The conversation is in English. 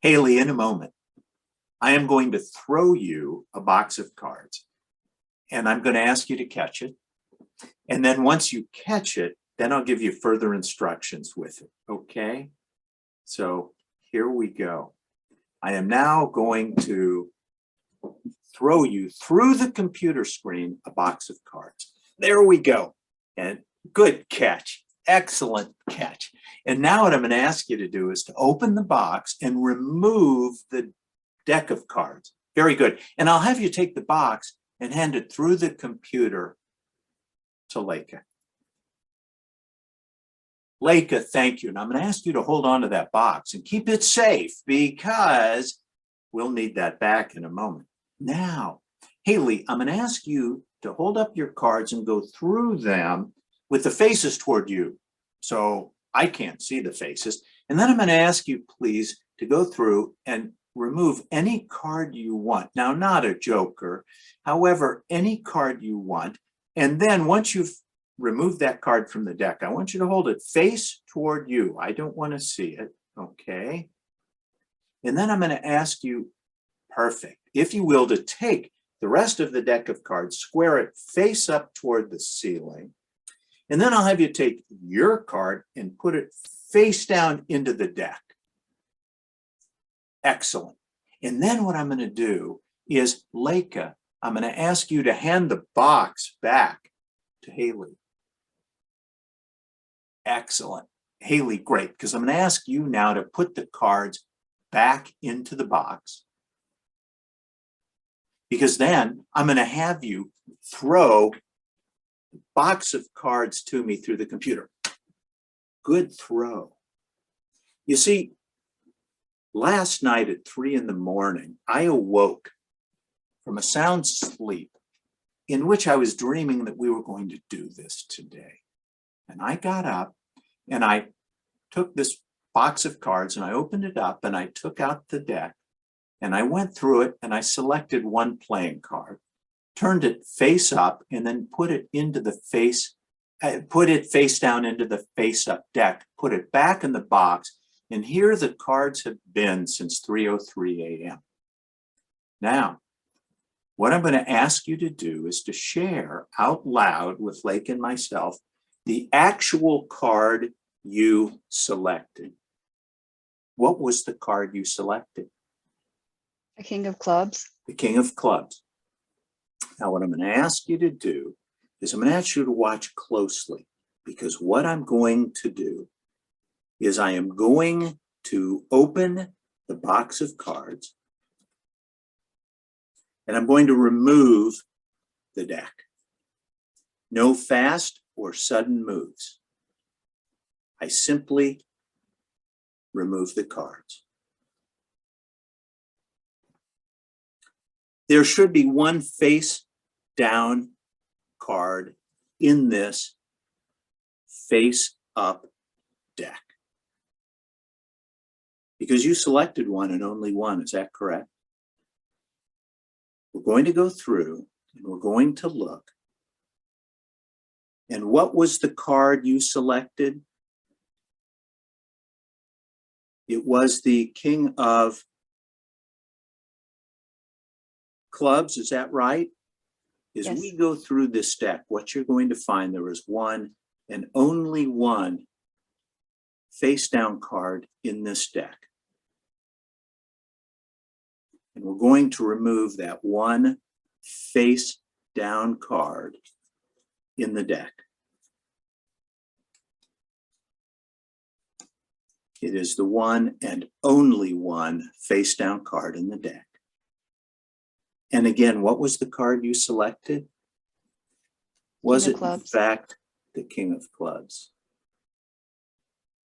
Haley, in a moment, I am going to throw you a box of cards, and I'm going to ask you to catch it. And then once you catch it, then I'll give you further instructions with it, okay? So here we go. I am now going to throw you through the computer screen a box of cards. There we go. And good catch. Excellent catch. And now what I'm going to ask you to do is to open the box and remove the deck of cards. Very good. And I'll have you take the box and hand it through the computer to Leica. Leica, thank you. And I'm going to ask you to hold on to that box and keep it safe because we'll need that back in a moment. Now, Haley, I'm going to ask you to hold up your cards and go through them with the faces toward you. So I can't see the faces. And then I'm going to ask you, please, to go through and remove any card you want. Now, not a joker, however, any card you want. And then once you've removed that card from the deck, I want you to hold it face toward you. I don't want to see it, okay? And then I'm going to ask you, perfect, if you will, to take the rest of the deck of cards, square it face up toward the ceiling. And then I'll have you take your card and put it face down into the deck. Excellent. And then what I'm going to do is, Leica, I'm going to ask you to hand the box back to Haley. Excellent. Haley, great, because I'm going to ask you now to put the cards back into the box. Because then I'm going to have you throw a box of cards to me through the computer. Good throw. You see, last night at 3 in the morning, I awoke from a sound sleep in which I was dreaming that we were going to do this today. And I got up and I took this box of cards and I opened it up and I took out the deck and I went through it and I selected one playing card, turned it face up and then put it into the face, put it face down into the face up deck, put it back in the box. And here the cards have been since 3:03 a.m. Now, what I'm going to ask you to do is to share out loud with Lake and myself the actual card you selected. What was the card you selected? The King of Clubs. The King of Clubs. Now, what I'm going to ask you to do is I'm going to ask you to watch closely, because what I'm going to do is I am going to open the box of cards and I'm going to remove the deck. No fast or sudden moves. I simply remove the cards. There should be one face down card in this face up deck. Because you selected one and only one, is that correct? We're going to go through and we're going to look. And what was the card you selected? It was the King of Clubs, is that right? As Yes. we go through this deck, what you're going to find, there is one and only one face down card in this deck. And we're going to remove that one face down card in the deck. It is the one and only one face down card in the deck. And again, what was the card you selected? Was it in fact the King of Clubs?